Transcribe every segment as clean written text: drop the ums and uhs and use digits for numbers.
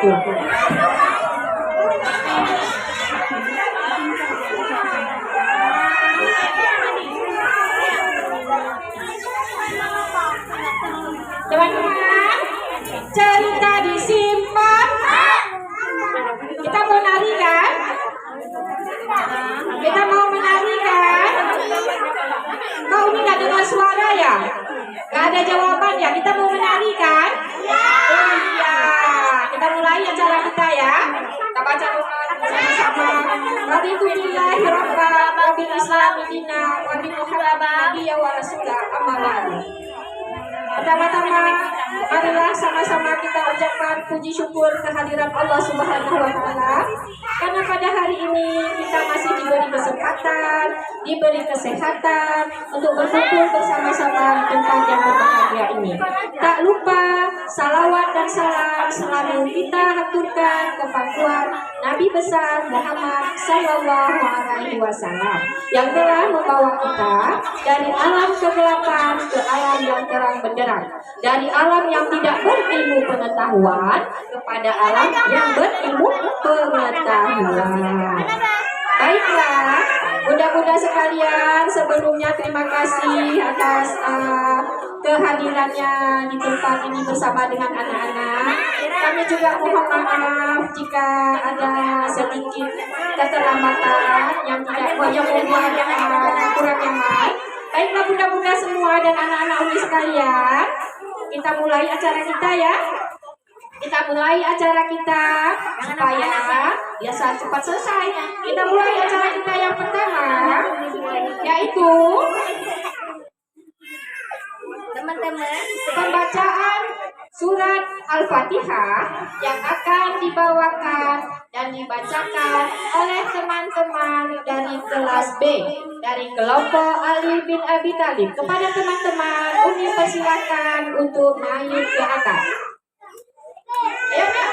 wabarakatuh. Teman-teman, cerita disimpan. Kita mau nari kan? Kita mau menari kan? Kau ini gak dengar suara ya? Gak ada jawaban ya? Kita mau menari kan? Oh iya. Kita mulai acara kita ya. Kita baca doa sama-sama. Raditu billahi rabban wa bil islami dinan wa bi Muhammadin nabiyyan wa rasulah. Amma ba'du. Pertama-tama, marilah sama-sama kita ucapkan puji syukur kehadiran Allah Subhanahu wa Ta'ala, karena pada hari ini kita masih diberi kesempatan, diberi kesehatan untuk berkumpul bersama-sama di tempat yang berbahagia ini. Tak lupa salawat dan salam selalu kita haturkan kepada Nabi besar Muhammad Sallallahu Alaihi Wasallam yang telah membawa kita dari alam kegelapan ke alam yang terang benderang, dari alam yang tidak berilmu pengetahuan kepada alam yang berilmu pengetahuan. Baiklah, bunda-bunda sekalian, sebelumnya terima kasih atas kehadirannya di tempat ini bersama dengan anak-anak. Kami juga mohon maaf jika ada sedikit keterlambatan yang tidak membuat kurang nyaman. Baiklah bunda-bunda semua dan anak-anak umi sekalian, kita mulai acara kita ya. Kita mulai acara kita supaya biasa cepat selesai. Kita mulai acara kita yang pertama, yaitu teman-teman pembacaan surat Al-Fatihah yang akan dibawakan dan dibacakan oleh teman-teman dari kelas B dari kelompok Ali bin Abi Thalib. Kepada teman-teman, Umi persilakan untuk naik ke atas. Ayo nak.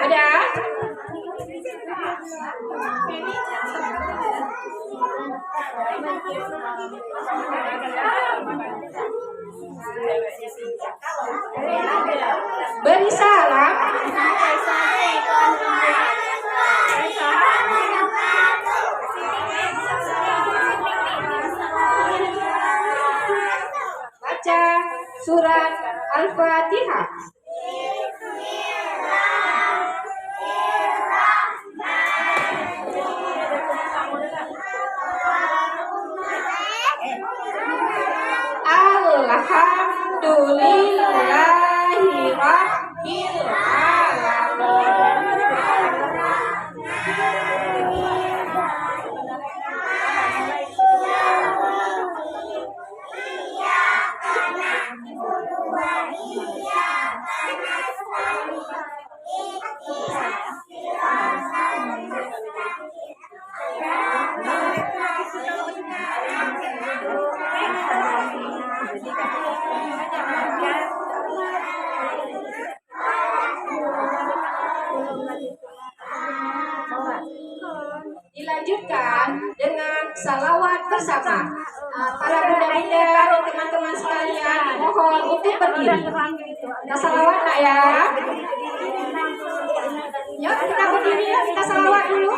Ada? Beri salam. Baca surat Al-Fatihah. Alhamdulillahi Rabbil Alamin. Dilanjutkan dengan salawat bersama. Para bunda-bunda dan teman-teman sekalian, mohon untuk berdiri. Kita salawat nak ya. Yuk kita berdiri ya, kita salawat dulu.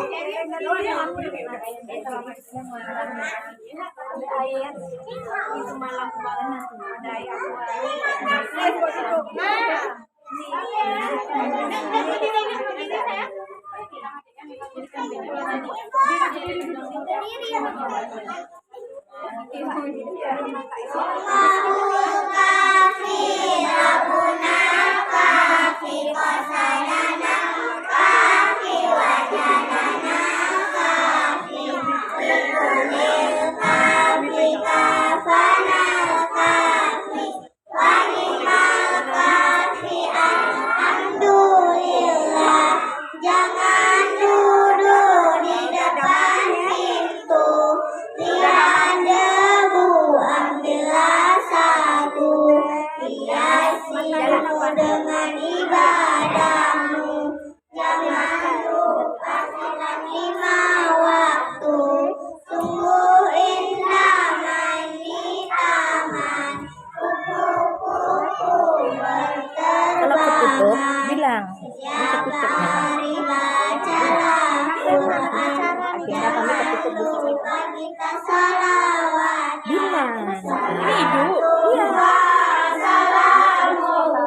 Ibu. Iya.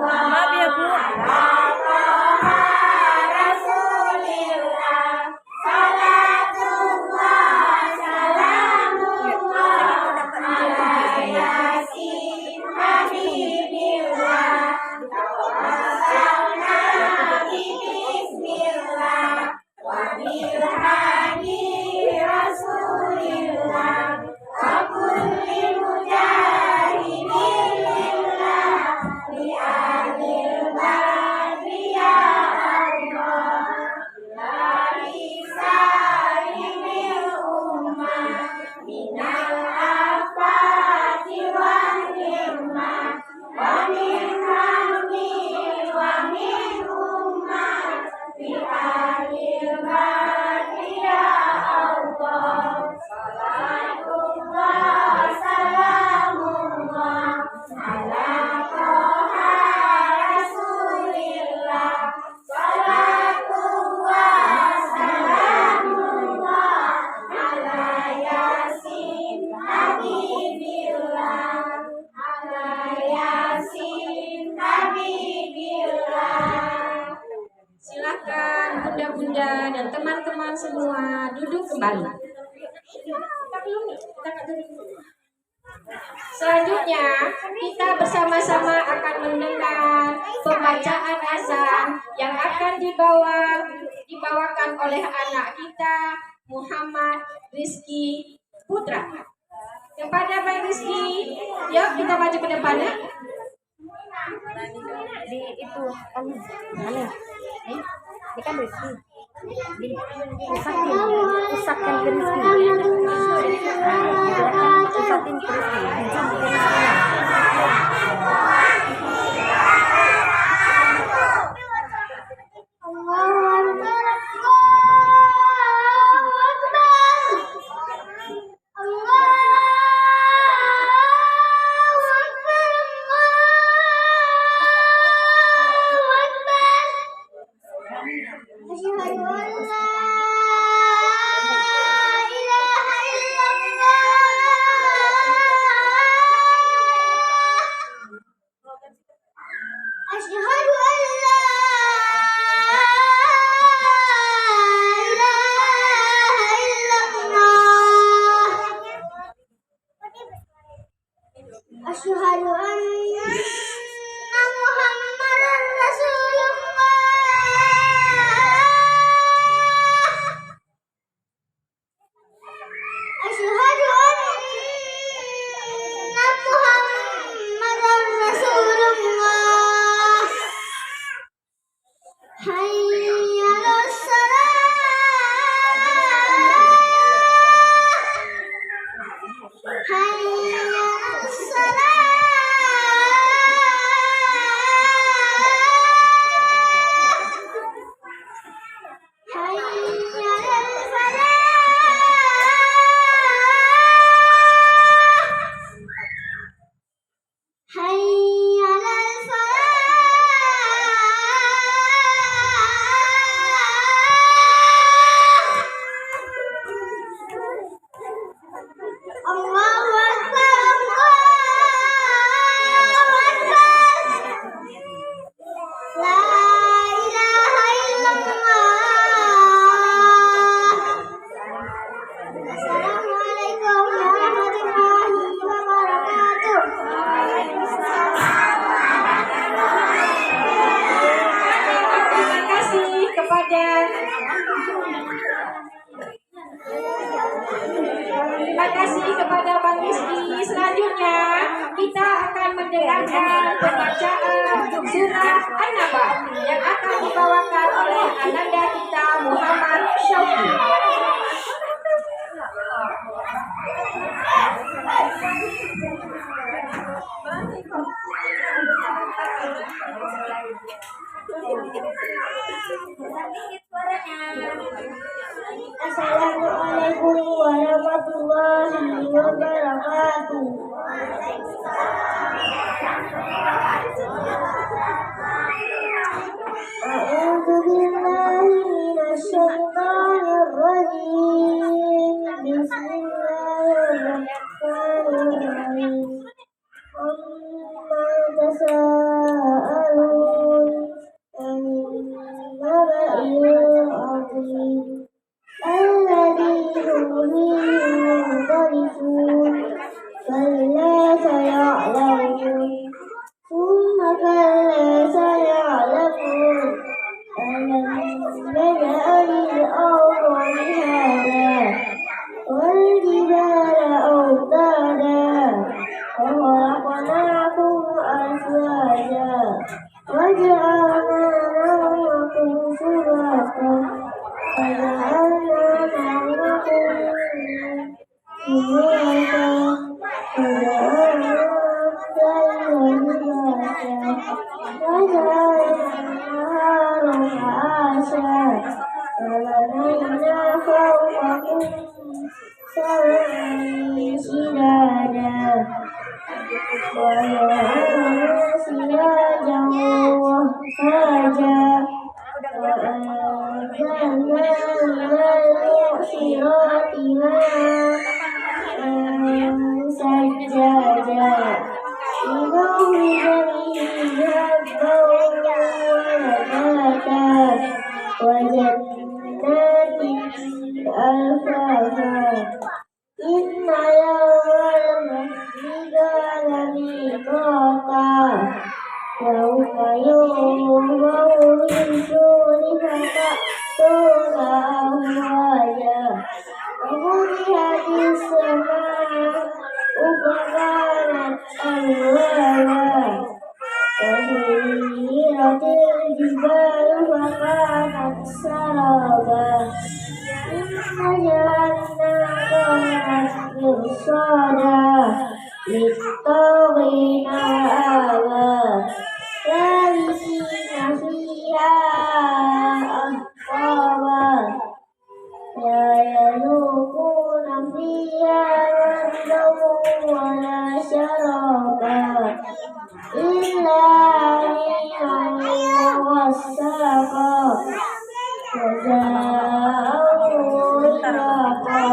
Maaf ya, Bu. Silakan bunda-bunda dan teman-teman semua duduk kembali. Selanjutnya kita bersama-sama akan mendengar pembacaan azan yang akan dibawakan oleh anak kita Muhammad Rizky Putra. Kepada Pak Rizky, yuk kita maju ke depan ya. Di itu mana? Di kan Rizky. Di pusatkan ke Rizky. Pusatin ke Rizky. Asyhadu anna Muhammadan Rasulullah. Asyhadu anna Muhammadan Rasulullah. Hayya 'alas salah. Hayya 'alas salah. Allahu Akbar, Allahu Akbar. La ilaha illallah. Assalamualaikum warahmatullahi wabarakatuh. Terima kasih kepada Bang Rizky. Selanjutnya kita akan mendengarkan pembacaan surah An-Naba yang akan dibawakan oleh ananda kita Muhammad Syauqi. Assalamualaikum warahmatullahi wabarakatuh. A'udzu billahi minasyaitonir rajim. Bismillahirrahmanirrahim. وجنات ألفافا إن يوم الفصل كان ميقاتا يوم ينفخ في الصور فتأتون أفواجا وفتحت السماء فكانت أبوابا وسيرت الجبال فكانت سرابا إن جهنم كانت مرصادا للطاغين مآبا لابثين فيها أحقابا لا يذوقون فيها بردا ولا شرابا إلا حميما وغساقا جزاء وفاقا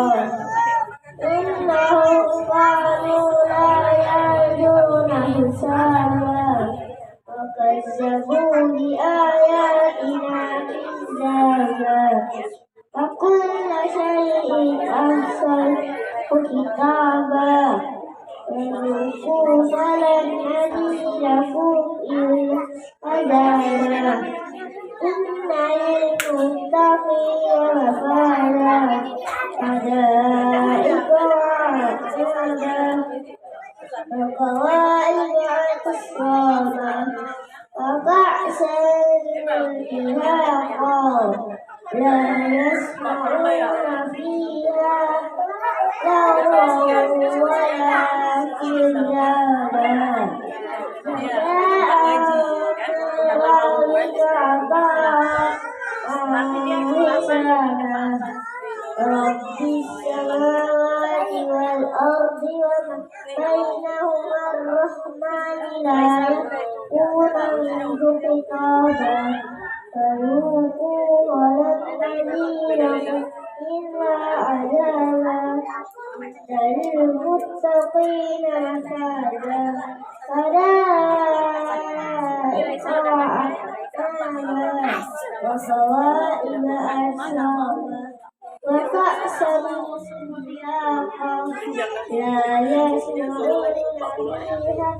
إنهم كانوا لا يرجون حسابا وكذبوا بآياتنا كذابا وكل شيء أحصيناه كتابا فذوقوا فلن نزيدكم إلا عذابا إن للمتقين مفازا حدائق وأعنابا وكواعب أترابا وكأسا دهاقا لا يسمعون فيها لغوا ولا كذابا جزاء ربك عطاء حسابا رب السماوات والأرض وما بينهما الرحمن لا يملكون منه خطابا فذوقوا ولن نزيدكم إلا عذابا للمتقين مفازا حدائق وأعنابا وكواعب أترابا وكأسا دهاقا لا يسمعون فيها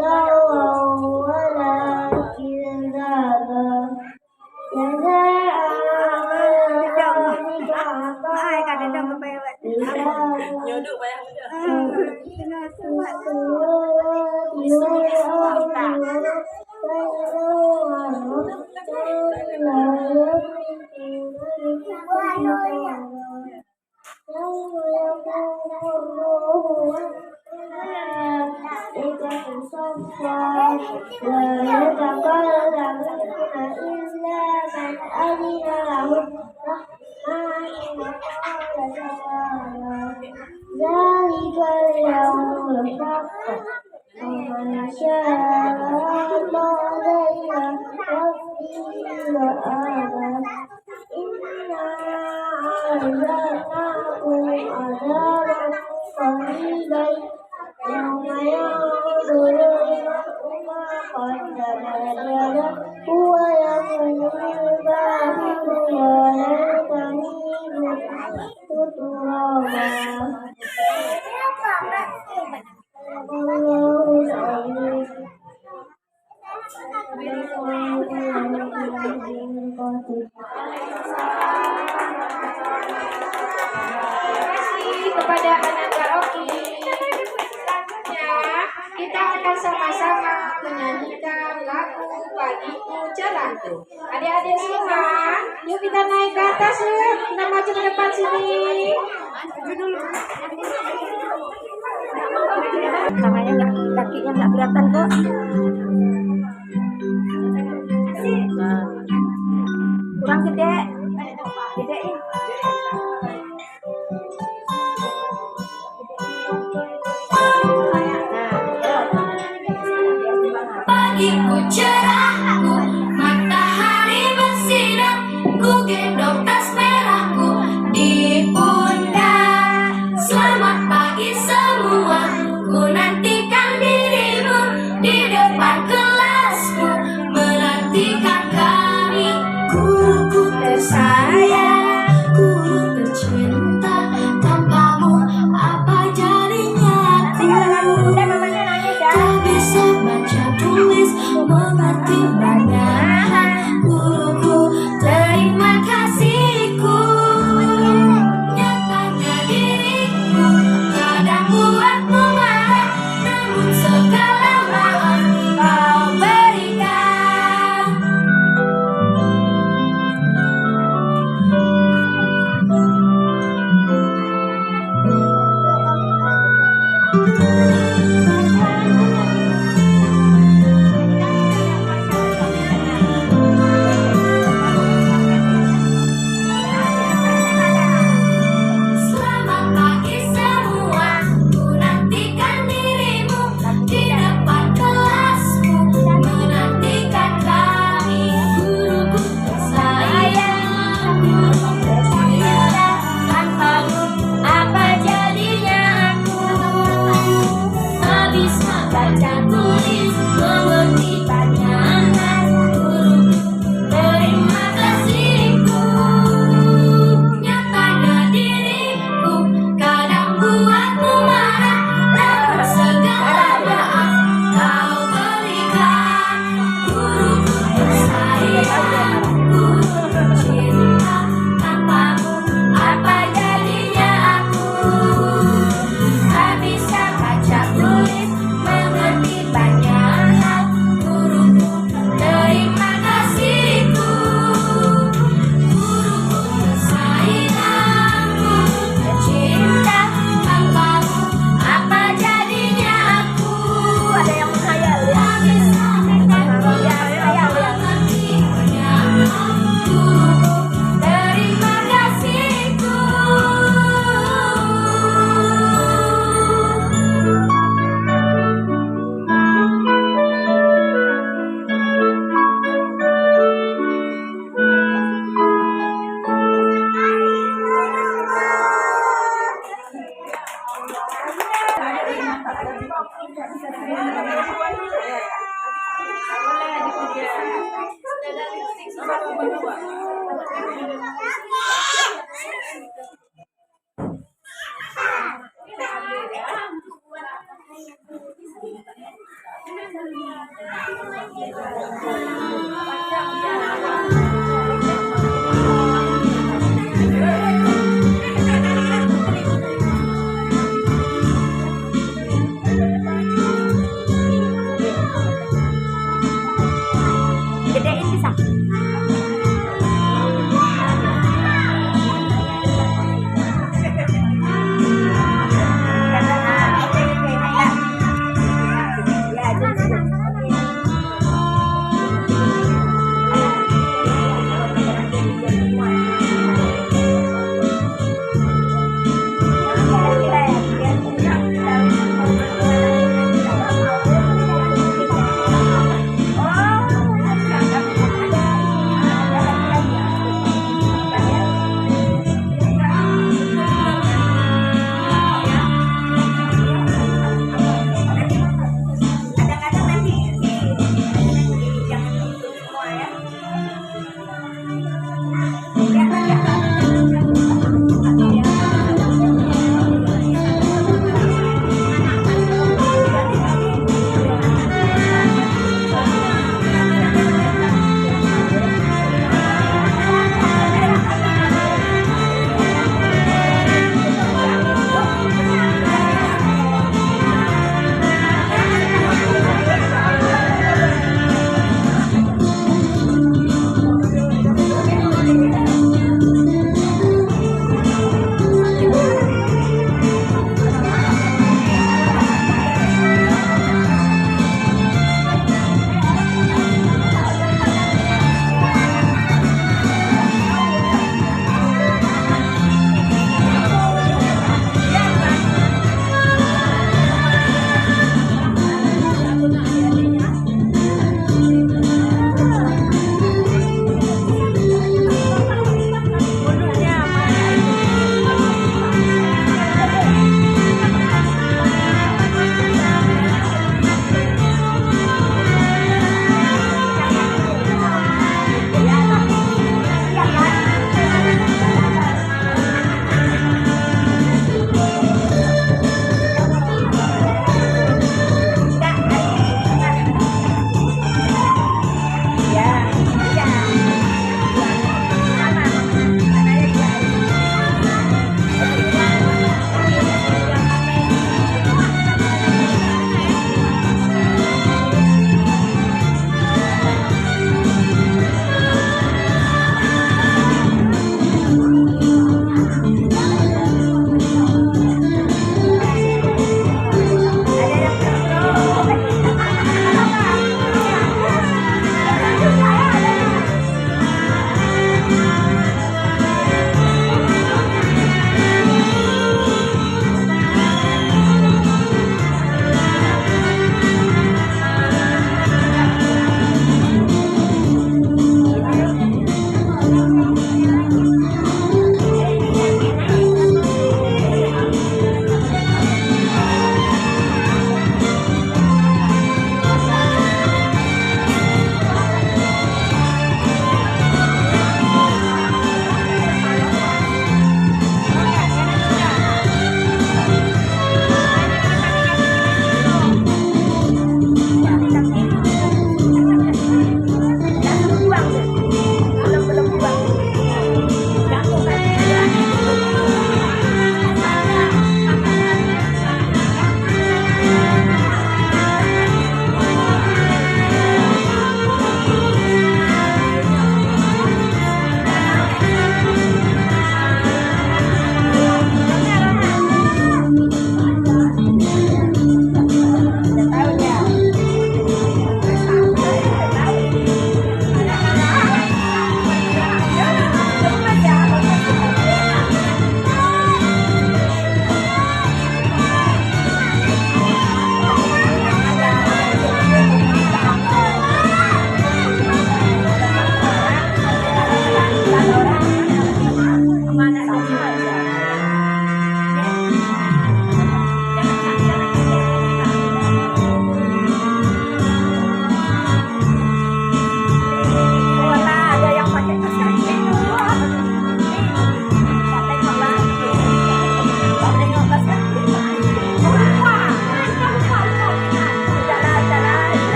لغوا ولا كذابا جزاء ربك ذلك اليوم الحق ومن شاء الله إلى ربه مآبا إنا أنذرناكم عذابا قريبا يوم ينظر المرء ما قدمت يده ويقول الكافر يا ليتني كنت ترابا kepada anak karaoke. Selanjutnya kita akan sama-sama menyanyikan lagu Bagiku Jalanku. Adik-adik semua, yuk kita naik ke atas yuk. Kita maju ke depan sini. Tangannya nggak, kakinya nggak kelihatan kok. Nah, kurang gede, gedein. Pagiku cerahku, matahari bersinar, ku gendong tas merahku di pundak. Selamat pagi semua, ku nantikan dirimu di depan kelasmu, menantikan kami. Guruku tersayang, guru tercinta, tanpamu apa jadinya aku? Tak bisa baca tulis, mengerti banyak. Guruku, terima kasihku. Nyatanya diriku kadang buatmu marah, namun segala maaf kau berikan. Selamat pagi semua, ku nantikan dirimu di depan kelasmu, menantikan kami. Guruku tersayang, guru tercinta, tanpamu apa jadinya aku? Tak bisa baca tulis, mengerti banyak. Guruku, terima kasihku. Nyatanya diriku kadang buatmu marah, namun segala maaf kau berikan. Guruku tersayang, guru tercinta, tanpamu apa jadinya aku? Tak bisa baca tulis, mengerti banyak hal. Guruku, terima kasihku. Guruku tersayang, guru tercinta, tanpamu apa jadinya aku? Ada yang menghayal ya. Tak bisa mengerti banyak hal. Guruku, terima kasihku. Gedein bisa.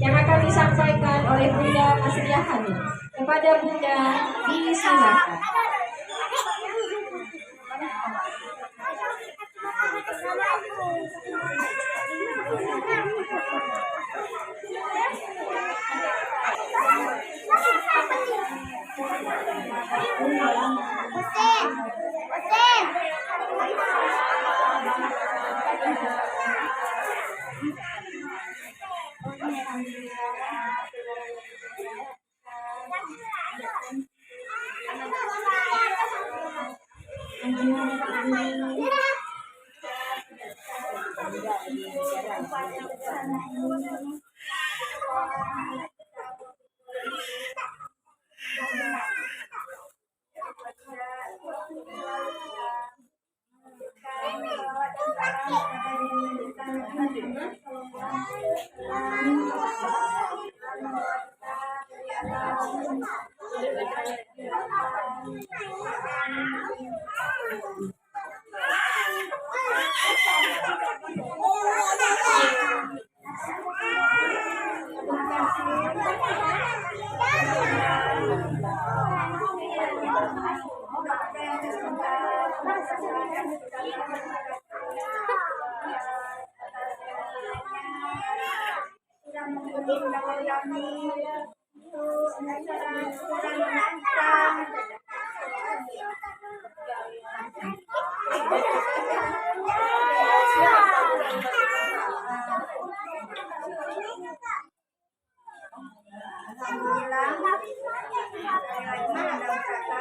yang akan disampaikan oleh Bunda Masriah Hanum. Kepada Bunda disilakan.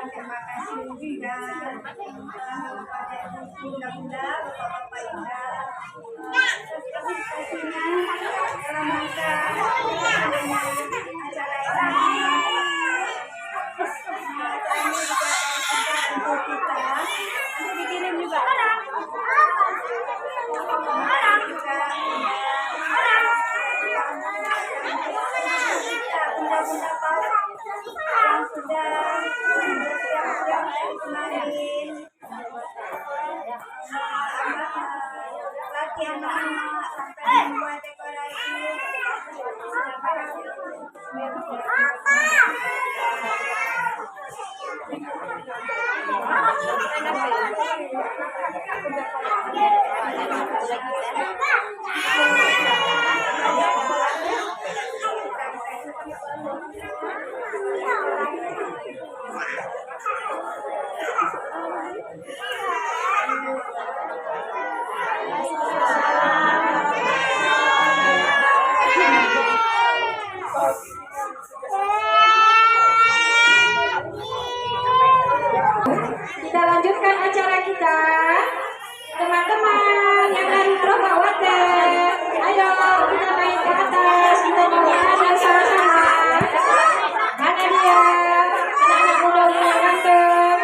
Terima kasih juga kepada bunda-bunda, bapak-bapak indah. Dalam rangka acara ini untuk kita dikirim juga. Yang sudah siap-siap kemarin latihan anak sampai membuat dekorasi. Kita lanjutkan acara kita. Teman-teman yang dari Probawater, ayo kita naik ke atas, kita nyanyi sama-sama. Mana dia? Anak-anak muda yang ganteng.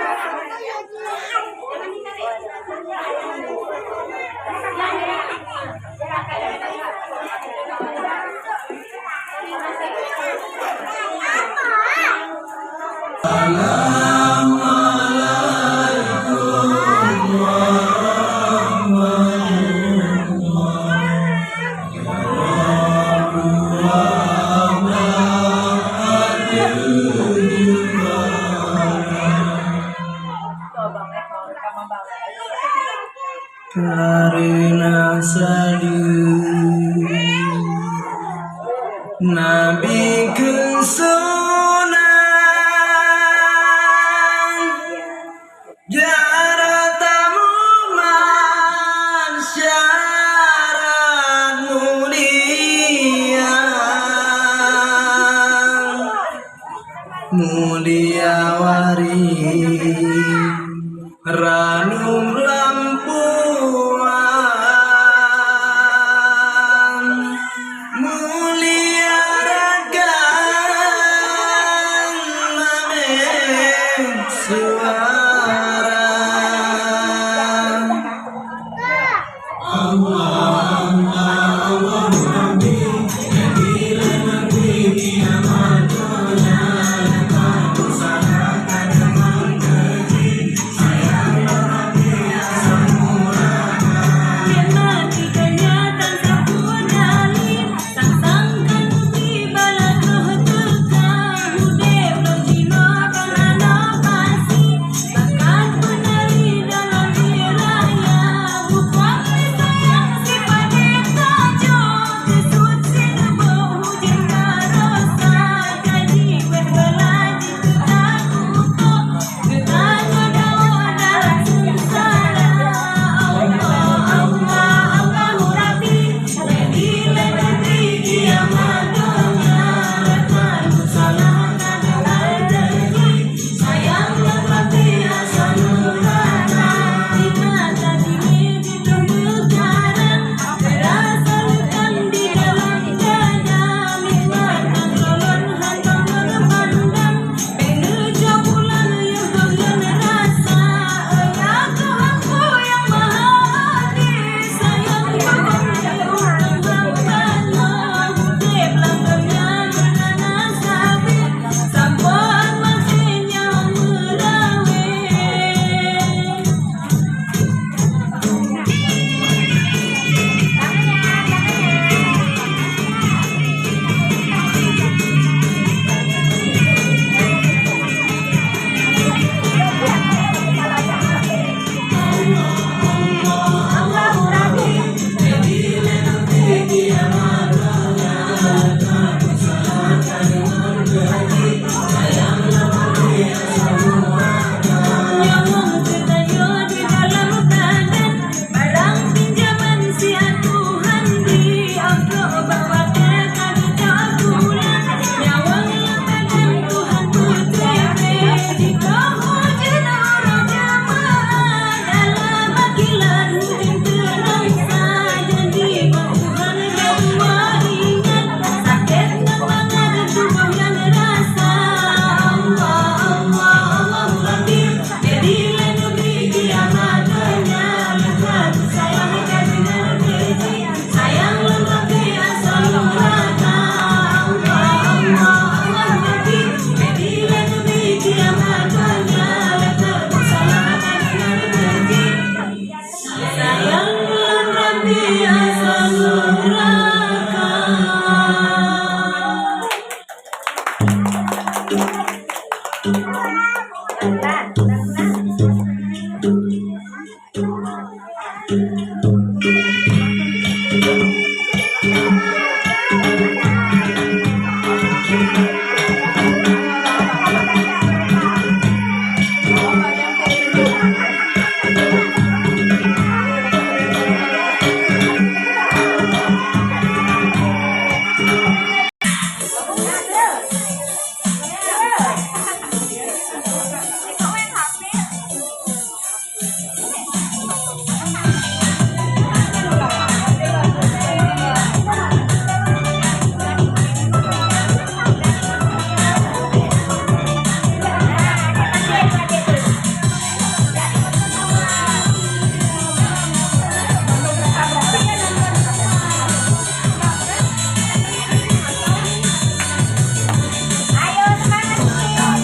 Karena salib Nabi kesunan jaratamu masyarakat mulia mulia wari ranum lampuan mulia ragan mamek suara Allah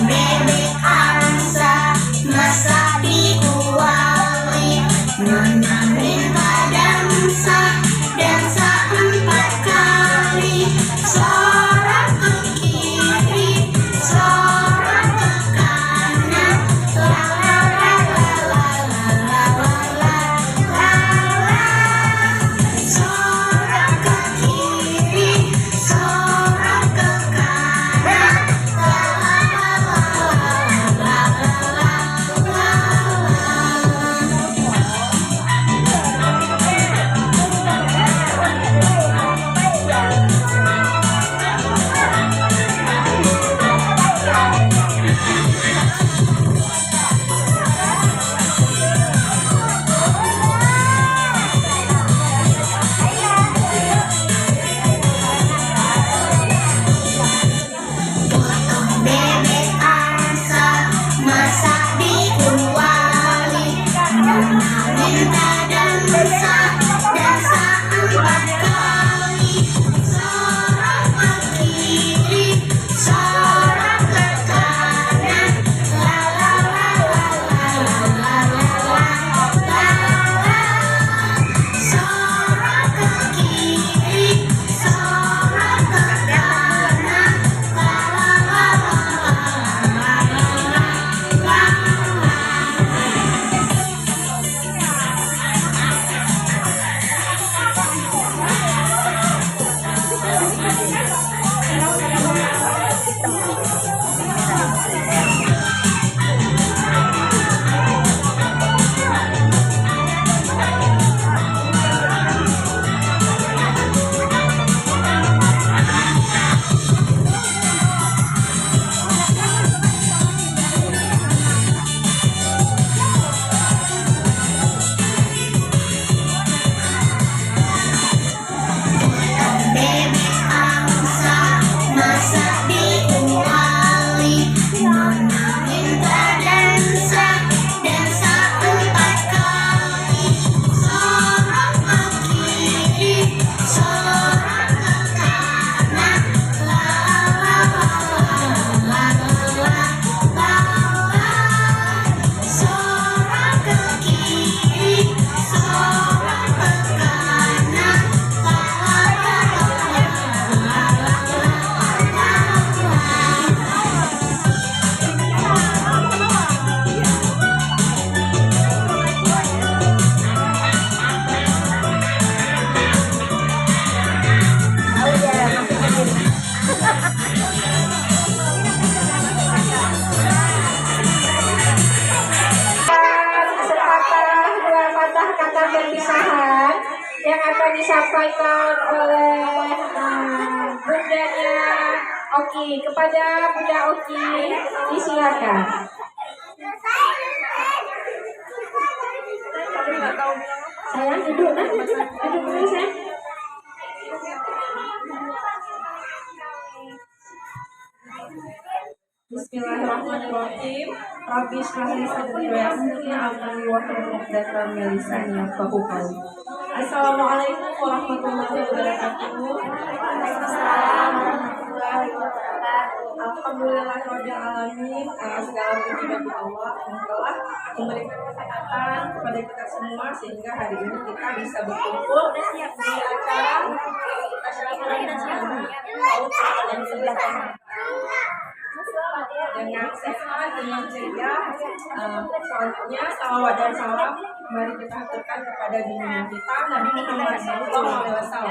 Bebek angsa masak di kuali, nona minta dansa, dansa 4 kali, sorak ke kiri, sorak ke kanan, la la la la la la la la la la, sorak ke kiri, sorak ke kanan, la la la la la la Bebek angsa masak di kuali, nona minta dansa, dansa 4 kali, sorak ke kiri, sorak ke kanan, la la la la la la la la la la, sorak ke kiri, sorak ke kanan, la la la la la la la. Bebek angsa masak di kuali, nona minta dansa, dansa 4 kali, sorak ke kiri, sorak ke kanan, la la la la la la la, sorak ke kiri, sorak ke kanan, la la la la Sepatah dua patah kata perpisahan yang akan disampaikan oleh bundanya Oki. Kepada Bunda Oki, disilakan. Sayang duduk kan? Duduk dulu sayang. Bismillahirrahmanirrahim. Rabbi shrah li sadri wa yassir li amri wahlul 'uqdatam min lisani yafqahu qawli. Assalamualaikum warahmatullahi wabarakatuh. Waalaikumsalam warahmatullahi wabarakatuh. Alhamdulillahirabbil alamin. Segala puji bagi Allah yang telah memberikan kesehatan kepada kita semua sehingga hari ini kita bisa berkumpul di acara dengan sehat dengan ceria. Selanjutnya salawat dan salam mari kita haturkan kepada junjungan kita Nabi Muhammad SAW.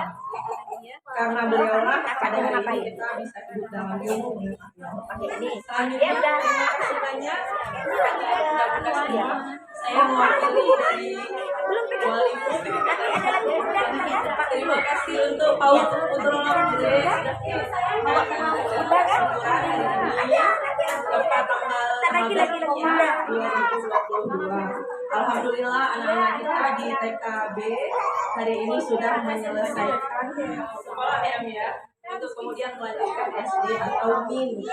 Karena beliaulah pada hari ini kita bisa hidup dalam ilmu. Selanjutnya terima kasih banyak budak-budak semua. Saya mewakili dari wali murid. Terima kasih untuk Paut Putra Bude tepat tanggal 15 2022. Alhamdulillah anak-anak kita di TKB hari ini sudah menyelesaikan sekolah ya, untuk kemudian melanjutkan SD atau MIN.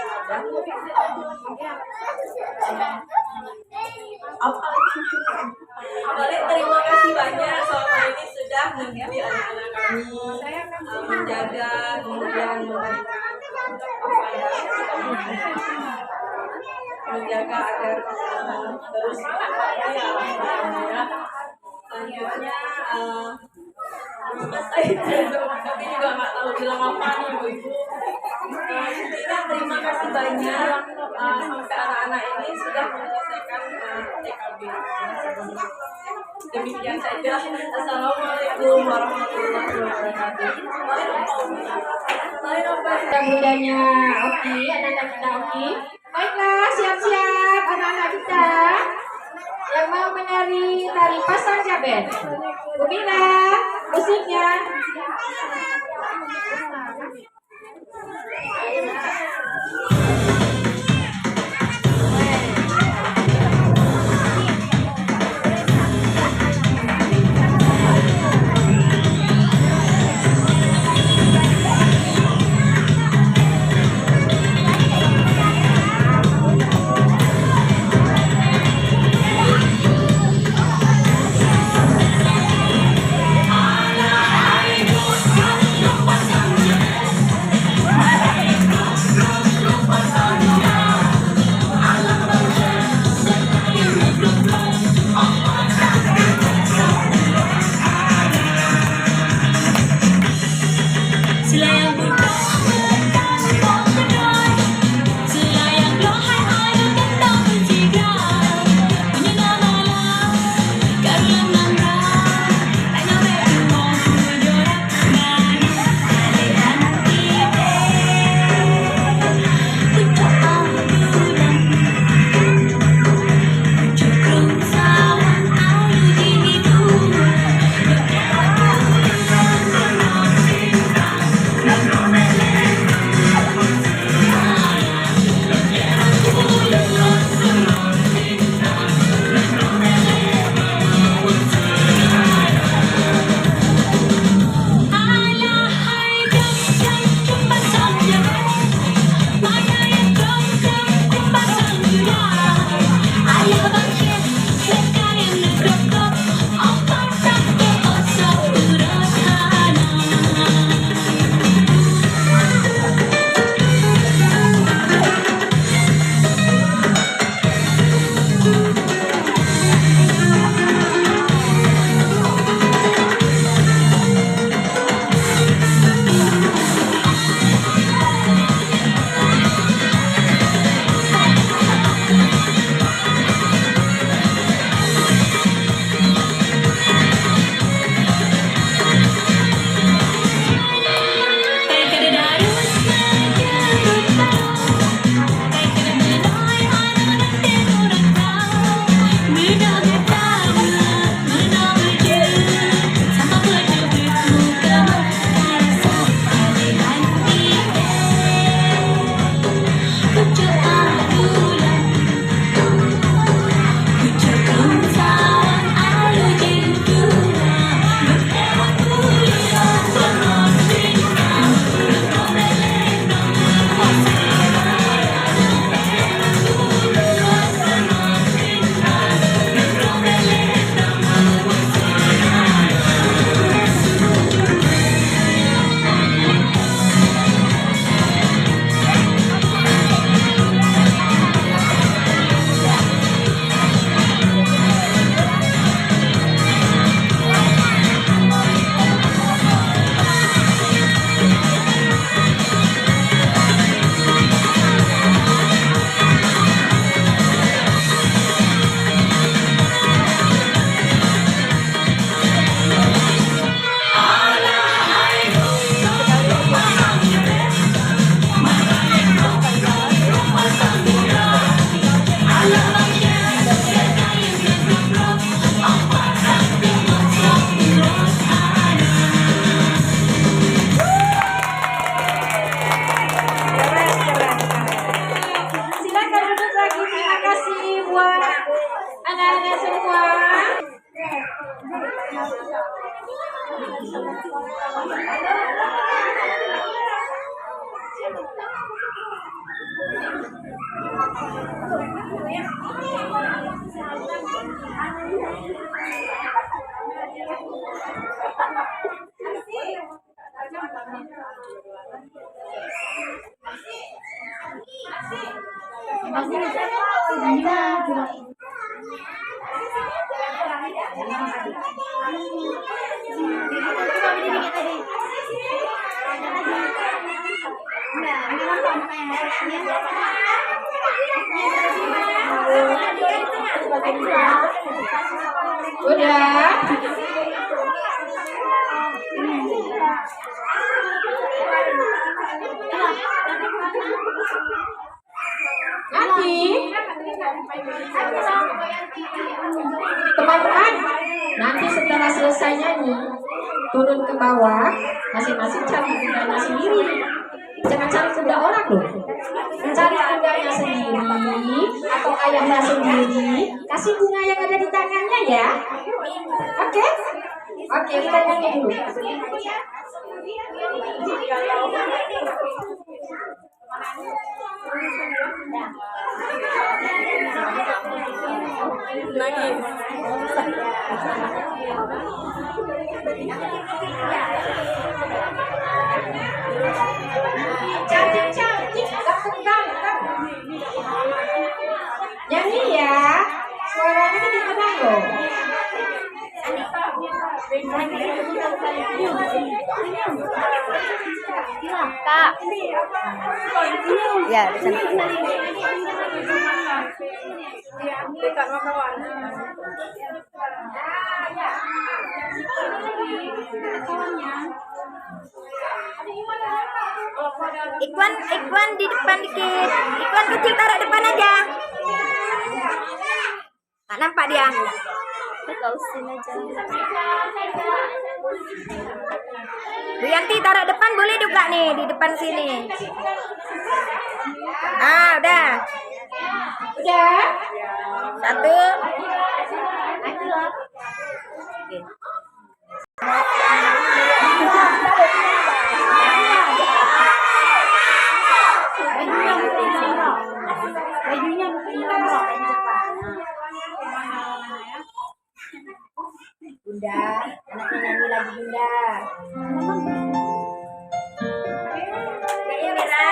Balik terima kasih banyak selama ini sudah mendidik anak-anak kami, menjaga kemudian memberikan menjaga agar terus ya. Selanjutnya tapi juga nggak tahu bilang apa nih ibu-ibu. Intinya terima kasih banyak sampai anak-anak ini sudah menyelesaikan TKB. Demikian saja. Assalamualaikum warahmatullahi wabarakatuh. Budanya Oki, anak-anak kita Oki. Baiklah, siap-siap anak-anak kita yang mau menari tari pasang jaben. Bumina, musiknya. Pasang Udah. Nanti teman-teman, nanti setelah selesai nyanyi, turun ke bawah, masing-masing cari kudanya sendiri. Jangan cari kuda orang loh. Cari kudanya sendiri atau ayahnya sendiri. Kasih bunga yang ada di tangannya ya. Oke? Oke, kita nyanyi dulu. Cantik-cantik, ganteng-ganteng. Nyanyi ya. Suaranya kedengeran loh. Kak. Ya, di sana. Ikwan di depan dikit. Ikwan kecil taruh depan aja. Tak nampak dia. Kausin aja. Bu Yanti taruh depan boleh juga nih di depan sini. Ah, udah. Udah. Satu. Bunda, anaknya nyanyi lagi Bunda. Ayo, Mira.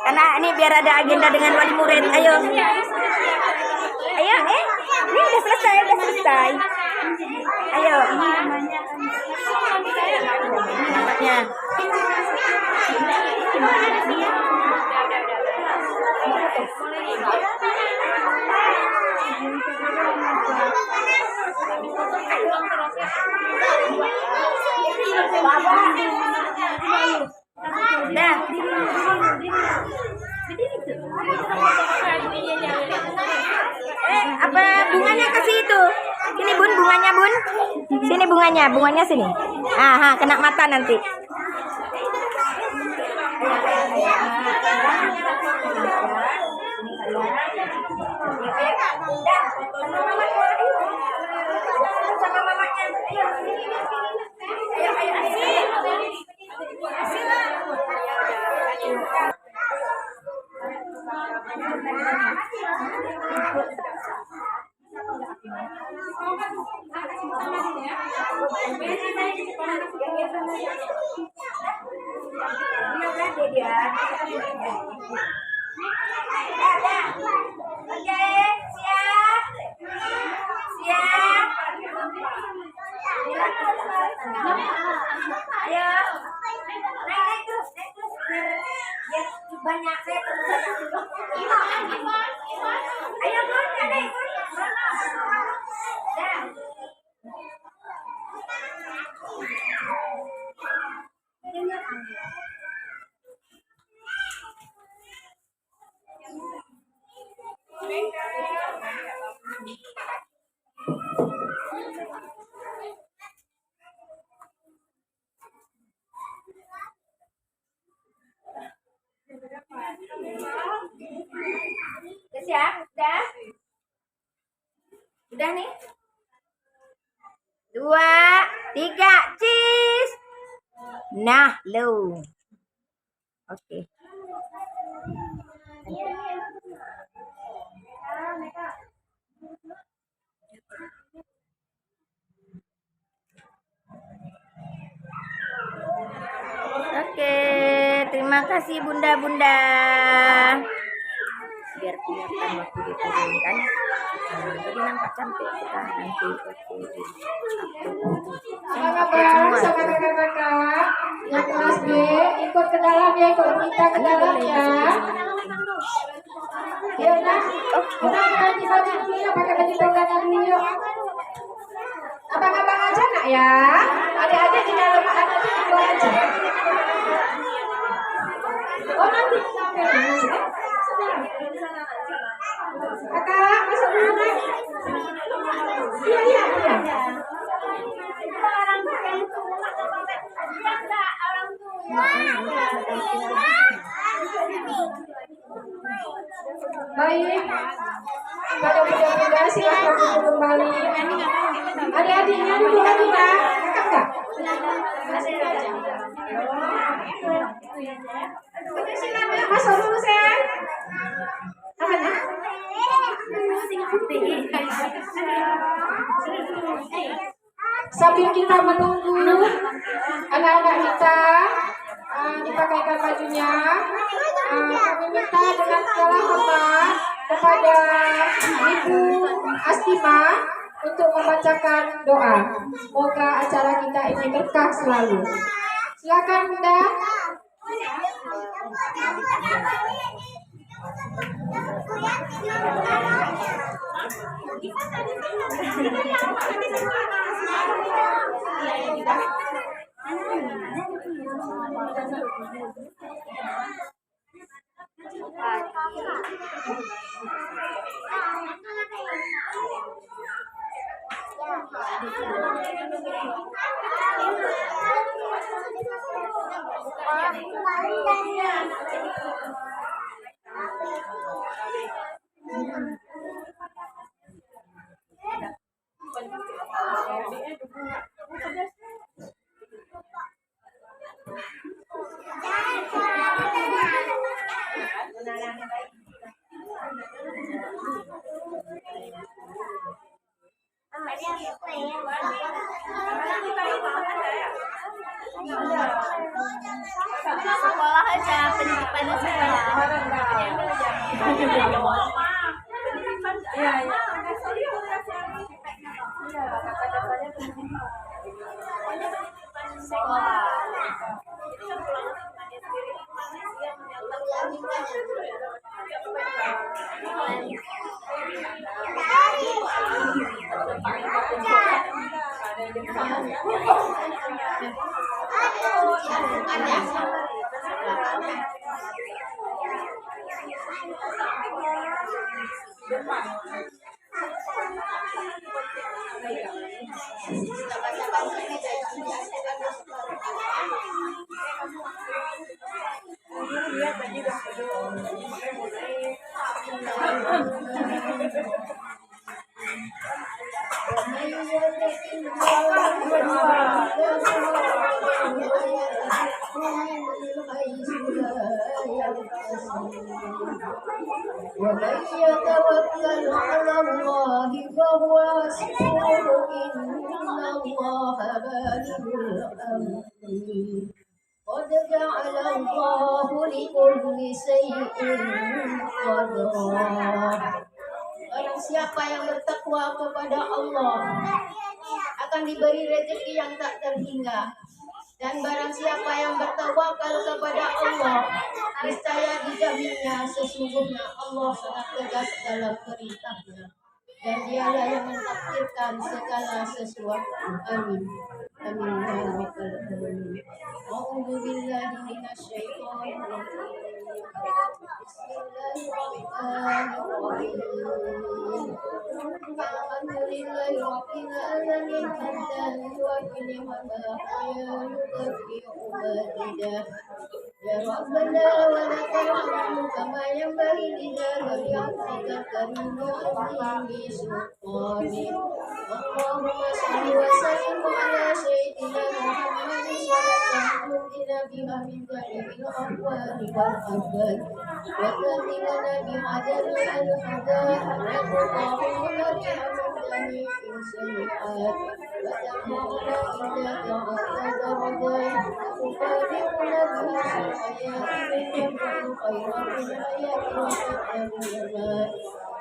Karena ini biar ada agenda dengan wali murid. Ayo. Ayo, ini udah selesai, Ayo. Ini namanya. Dah. Apa bunganya kasih itu? Sini Bun, bunganya Bun. Sini bunganya sini. Aha, kena mata nanti. Sama mamanya. Banyak ayo Bun, naik. Udah siap? Udah nih. 2, 3, cheese. Nah, lo. Oke. Oke, terima kasih bunda-bunda. Biar kelihatan waktu diturunkan. Jadi nampak cantik kita nanti. Sama kakak-kakak yang kelas B ikut ke dalam ya, ikut kita ke dalam ya. Ya udah, kita ganti baju dulu ya, pakai baju tongkatnya dulu yuk. Abang-abang aja nak ya, adik-adik di dalam, anak aja di luar aja. Oh nanti sampai kakak masuk dulu nak. Iya. Baik, pada bunda-bunda silakan duduk kembali. Adik-adiknya duduk lagi ya, kakak enggak? Masuk dulu sayang. Apa nak? Sambil kita menunggu anak-anak kita dipakaikan bajunya, kami minta dengan segala hormat kepada Ibu Astima untuk membacakan doa. Semoga acara kita ini berkah selalu. Silakan Bunda. Sekolah aja ومن يتوكل على الله فهو حسبه إن الله بالغ أمره قد جعل الله لكل شيء قدرا. Barang siapa yang bertakwa kepada Allah akan diberi rezeki yang tak terhingga. Dan barang siapa yang bertawakal kepada Allah, niscaya dijaminnya. Sesungguhnya Allah sangat tegas dalam perintahnya, dan dialah yang mentakdirkan segala sesuatu. Amin. Amin. Ya Rabbal Alamin. A'udzu billahi minasyaitonir rajim. Bismillahirrahmanirrahim. Alhamdulillahi rabbil alamin hamdan yuwaffi wa yukafi'u mazidah. Ya Rabbana wa lakal hamdu kama yanbaghi li jalali 'arshika karim wa 'azimi sultanik. Allahumma shalli wa sallim ala sayyidina Muhammadin salatan tunjina biha min jami'il ahwali wal afat wa tahdina bi'adal al-hadat wa tuqahuna bi'amin jami'in sayi'at wa tamhuna indaka a'la darajat tufariquna biha al-hayat min khairan min hayat wa tatamuna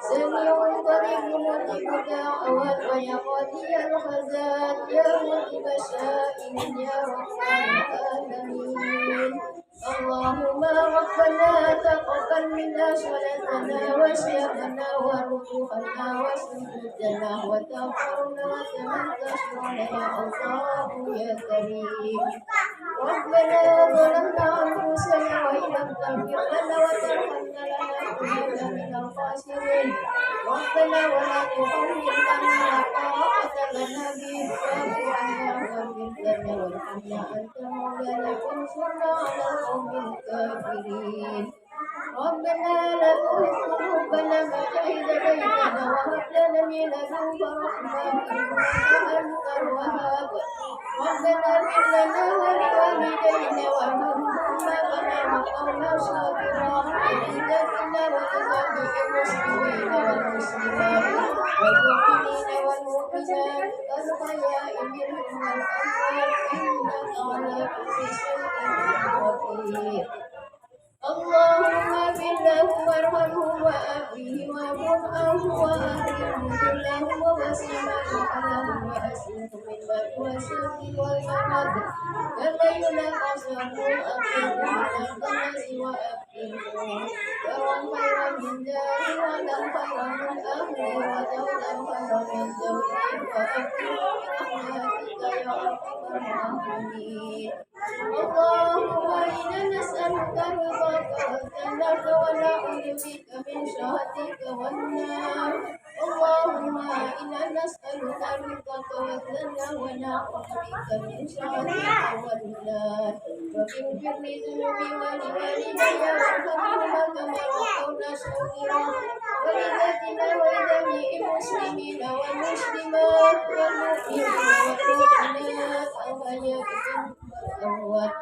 سميع قريب مجيب الدعوات ويا قاضي الحاجات يا مجيب الشائن يا رب العالمين. اللهم ربنا تقبل منا صلاتنا وصيامنا وركوعنا وسجودنا وتغفرنا كما تشرع يا الله يا كريم. ربنا ظلمنا أنفسنا وإن لم تغفر لنا وترحمنا لنكونن من الخاسرين. ربنا ولا تحملنا ما لا طاقة لنا به واعف عنا واغفر لنا وارحمنا أنت مولانا فانصرنا على القوم الكافرين. ربنا لا تزغ قلوبنا بعد إذ هديتنا وهب لنا من لدنك رحمة إنك أنت الوهاب. ربنا اغفر لنا ولوالدينا وارحمهما كما ربونا صغيرا وجدتنا ولجميع المسلمين والمسلمات والمؤمنين والمؤمنات الأحياء منهم والأموات إنك على كل شيء قدير. اللهم اغفر له وارحمه وآفه واعف عنه وأكرمه له ووسعه له وأسره من باب والشرك والمرض كما ينقصه الأخير من الدنس وأكرمه وارحم خيرا من داره وعلى خيرا من أهله ودولا خيرا من دوله وأكرمه برحمتك يا أرحم الراحمين. اللهم إنا نسألك رضاك والجنة ونعوذ بك من سخطك والنار. اللهم إنا نسألك رضاك والجنة ونعوذ بك من سخطك والنار. واغفر لذنوبي ولوالدي وارحمهما كما ربونا صغيرا ولذاتنا ولجميع المسلمين والمسلمات والمؤمنين والمؤمنات الأحياء والأموات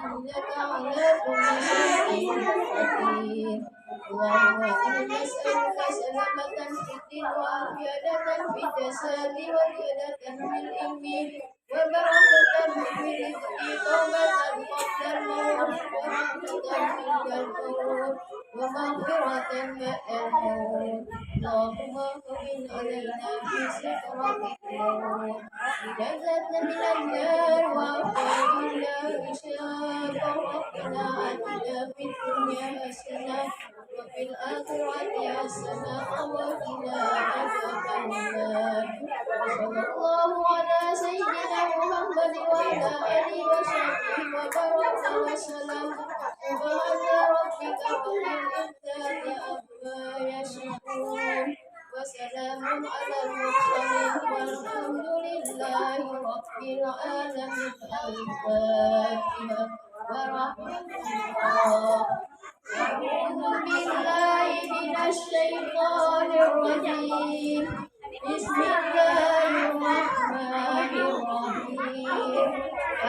إنك على كل شيء قدير. اللهم إنا نسألك سلامة في الدين وعافية في الجسد وزيادة في العلم وبركة في الرزق توبة قبل الموت ورحمة عند الموت ومغفرة بعد الموت اللهم هون علينا في سكرات الموت بنجاتنا من النار وأخرجنا حساب ربنا آتنا في الدنيا حسنة وفي الآخرة حسنة وقنا عذاب النار وصلى الله على سيدنا محمد وعلى آله وصحبه وبارك وسلم سبحان ربك رب العزة عما يصفون وسلام على المرسلين والحمد لله رب العالمين الفاتحة ورحمة الله أعوذ بالله من الشيطان الرجيم بسم الله الرحمن الرحيم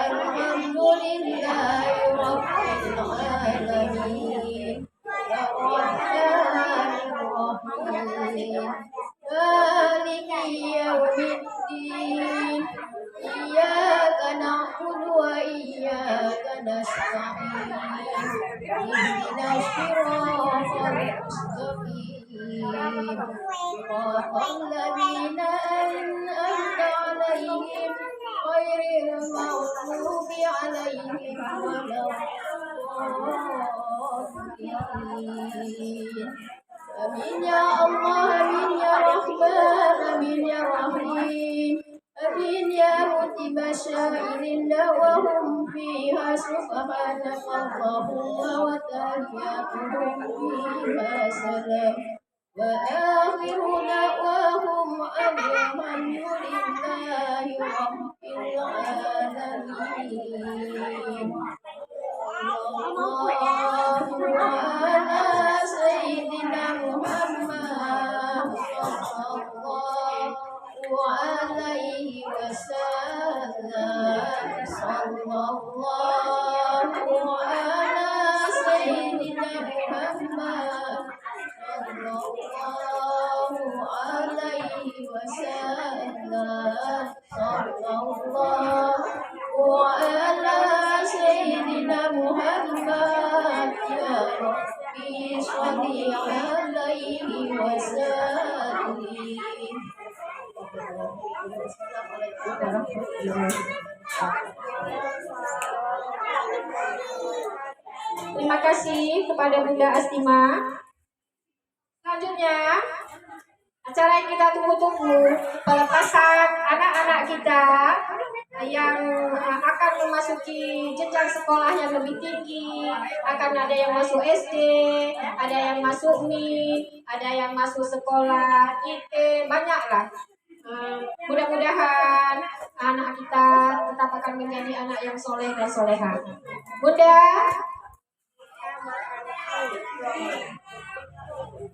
الحمد لله رب العالمين الرحمن الرحيم مالك يوم الدين إياك نعبد وإياك نستعين اهدنا الصراط المستقيم صراط الذين أنعمت عليهم غير المغضوب عليهم ولا الضالين آمين يا الله آمين يا رحمن آمين يا رحيم آمين يا متم شائر وهم فيها سبحانك اللهم وتحياتهم فيها سلام وآخر دعواهم أن الحمد لله رب العالمين اللهم على سيدنا محمد صلى الله عليه وسلم صلى الله على سيدنا محمد صلى الله عليه وسلم صلى الله على سيدنا محمد يا ربي صل عليه وسلم. Terima kasih kepada Bunda Astima. Selanjutnya, acara yang kita tunggu-tunggu, pelepasan anak-anak kita yang akan memasuki jenjang sekolah yang lebih tinggi. Akan ada yang masuk SD, ada yang masuk MI, ada yang masuk sekolah IT, banyaklah. Mudah-mudahan anak kita tetap akan menjadi anak yang soleh dan soleha.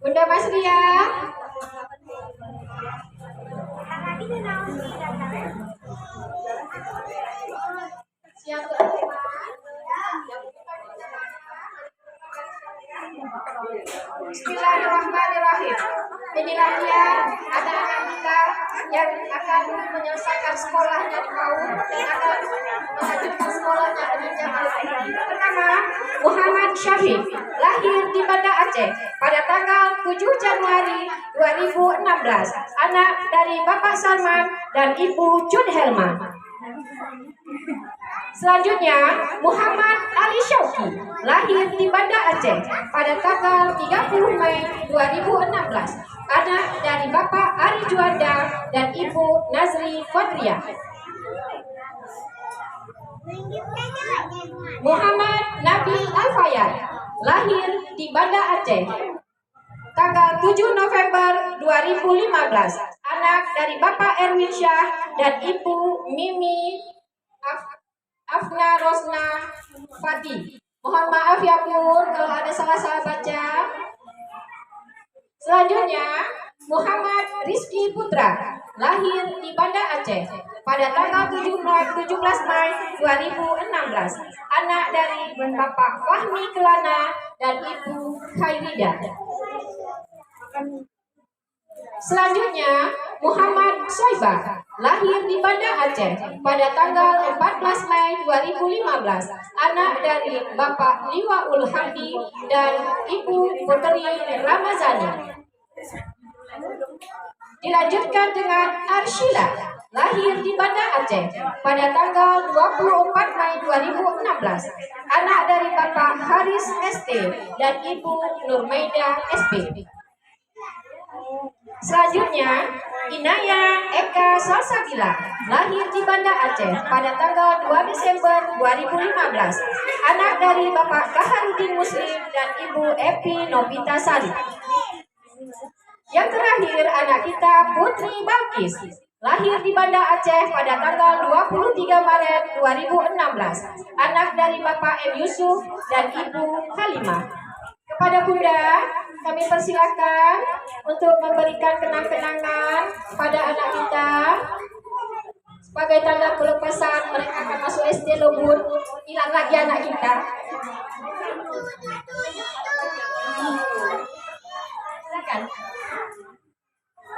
Bunda Mas Ria. Siap teman-teman. Bismillahirrahmanirrahim. Inilah dia anak-anak kita yang akan menyelesaikan sekolahnya di PAUD dan akan melanjutkan sekolahnya dengan jenjang tinggi. Pertama, Muhammad Syafiq, lahir di Banda Aceh pada tanggal 7 Januari 2016, anak dari Bapak Salman dan Ibu Jun Helma. Selanjutnya, Muhammad Ali Syauki, lahir di Banda Aceh pada tanggal 30 Mei 2016, anak dari Bapak Ari Juanda dan Ibu Nazri Fadria. Muhammad Nabil Al-Fayyad, lahir di Banda Aceh tanggal 7 November 2015, anak dari Bapak Erwin Syah dan Ibu Mimi Afna Rosna Fati. Mohon maaf ya Pur kalau ada salah-salah baca. Selanjutnya, Muhammad Rizky Putra, lahir di Banda Aceh pada tanggal 17 Mei 2016, anak dari Bapak Fahmi Kelana dan Ibu Khairida. Selanjutnya, Muhammad Soibah, lahir di Banda Aceh pada tanggal 14 Mei 2015, anak dari Bapak Liwaul Hamdi dan Ibu Putri Ramazani. Dilanjutkan dengan Arshila, lahir di Banda Aceh pada tanggal 24 Mei 2016, anak dari Bapak Haris ST dan Ibu Nurmaida SP. Selanjutnya, Inaya Eka Salsabila, lahir di Banda Aceh pada tanggal 2 Desember 2015, anak dari Bapak Kaharudin Muslim dan Ibu Epi Nobita Sari. Yang terakhir, anak kita Putri Balkis, lahir di Banda Aceh pada tanggal 23 Maret 2016, anak dari Bapak M. Yusuf dan Ibu Halimah. Kepada Bunda, kami persilakan untuk memberikan kenang-kenangan pada anak kita. Sebagai tanda pelepasan mereka akan masuk SD Lobun, hilang lagi anak kita. Silakan.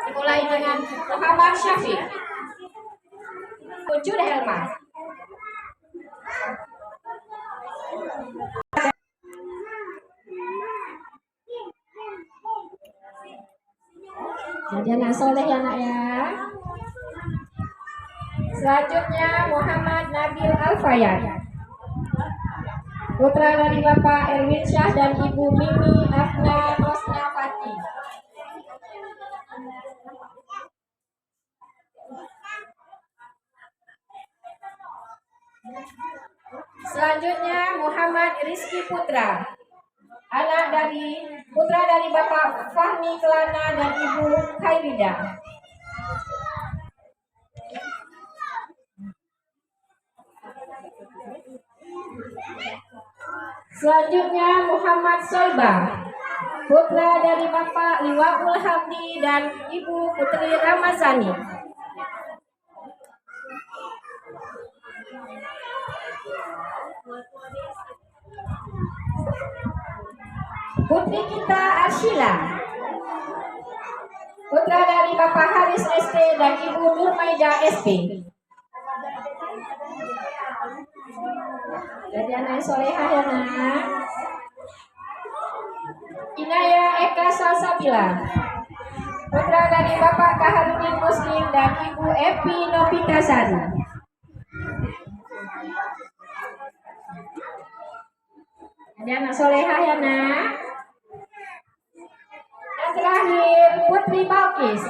Dimulai dengan Muhammad Syafiq. Kunjur Helma. Jadi anak soleh ya nak ya. Selanjutnya Muhammad Nabil Al-Fayyad, putra dari Bapak Erwin Syah dan Ibu Mimi Afna Rosna Fati. Selanjutnya Muhammad Rizky Putra, putra dari Bapak Fahmi Kelana dan Ibu Khairida. Selanjutnya Muhammad Soibah, putra dari Bapak Liwaul Hamdi dan Ibu Putri Ramazani. Putri kita Arshila, putra dari Bapak Haris ST dan Ibu Nurmaida SP. Jadi anak solehah ya nak. Inaya Eka Salsabila, putra dari Bapak Kaharudin Muslim dan Ibu Epi Nobita Sari. Jadi anak solehah ya nak. Yang terakhir Putri Balkis,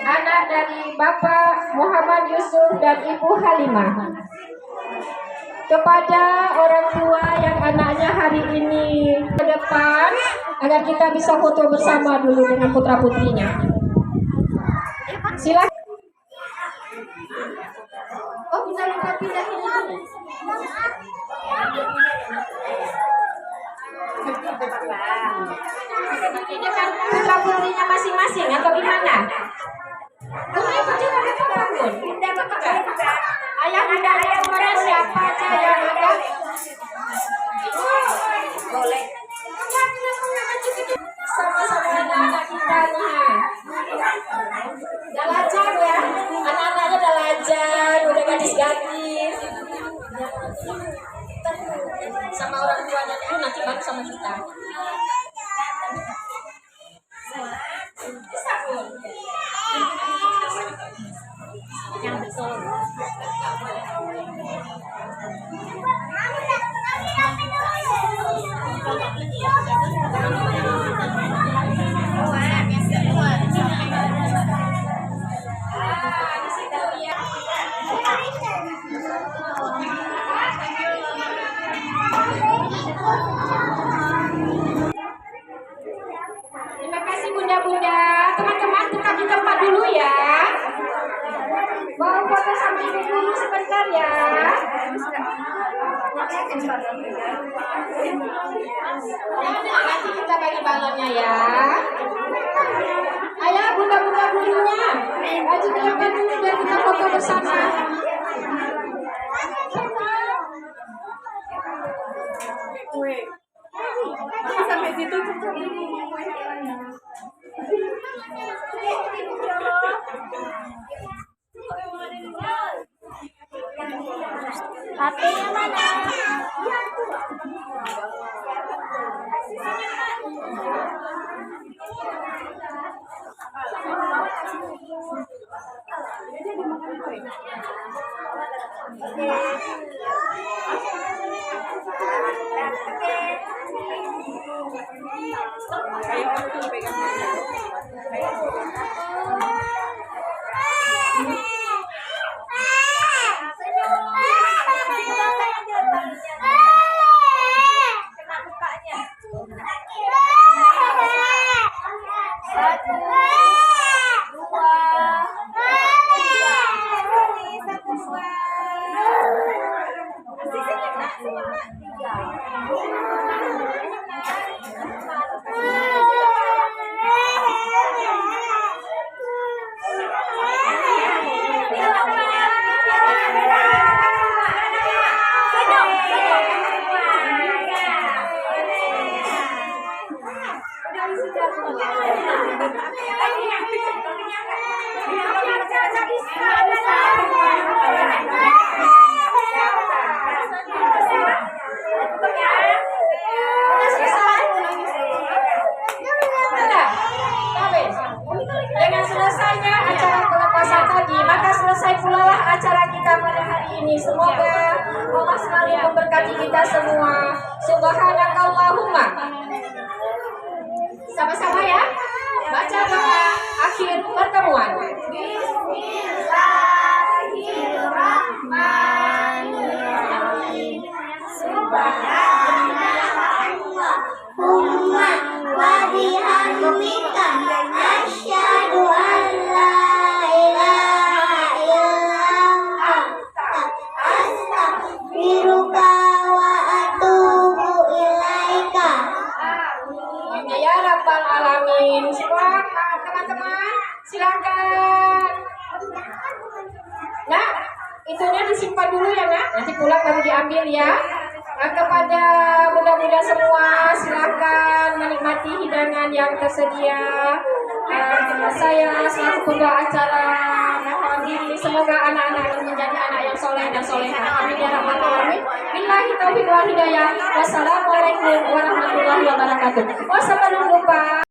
anak dari Bapak Muhammad Yusuf dan Ibu Halimah. Kepada orang tua yang anaknya hari ini ke depan, agar kita bisa foto bersama dulu dengan putra putrinya. Silakan. Oh, bisa lupa pindah ini dulu. Ini kan putra putrinya masing-masing atau gimana? Putri putri ada bangun, pindah bapak. Ayah bunda ayah bunda siapa aja yang ada? Boleh. Sama-sama anak-anak kita nih. Udah lancar ya, anak-anaknya udah lancar, udah gadis-gadis. Sama orang tuanya dulu nanti baru sama kita. Yang betul. Terima kasih bunda-bunda. Teman-teman tetap di tempat dulu ya. Mau foto sama ibu dulu sebentar ya. Nanti kita bagi balonnya ya. Ayo bunda-bunda dulunya. Maju ke depan dulu biar kita foto bersama. Sampai situ cukup. HP-nya mana? Dengan selesainya acara pelepasan tadi, maka selesai pula lah acara kita pada hari ini. Semoga Allah selalu memberkati kita semua. Subhanakallahumma. Sama-sama ya. Baca doa akhir pertemuan. Bismillahirrahmanirrahim. Subhanallahumma wa bihamdika asyhadu an la ilaha illa anta astaghfiruka wa atubu ilaika. Amin ya rabbal alamin. Silakan teman-teman, silakan. Nah, itunya disimpan dulu ya nak. Nanti pulang baru diambil ya. Nah, kepada muda-muda semua, silakan menikmati hidangan yang tersedia. Saya selaku pembawa acara mohon diri, semoga anak-anak ini menjadi anak yang soleh dan solehah. Amin ya rabbal alamin. Billahi taufiq wal hidayah. Wassalamualaikum warahmatullahi wabarakatuh. Oh, sebelum lupa.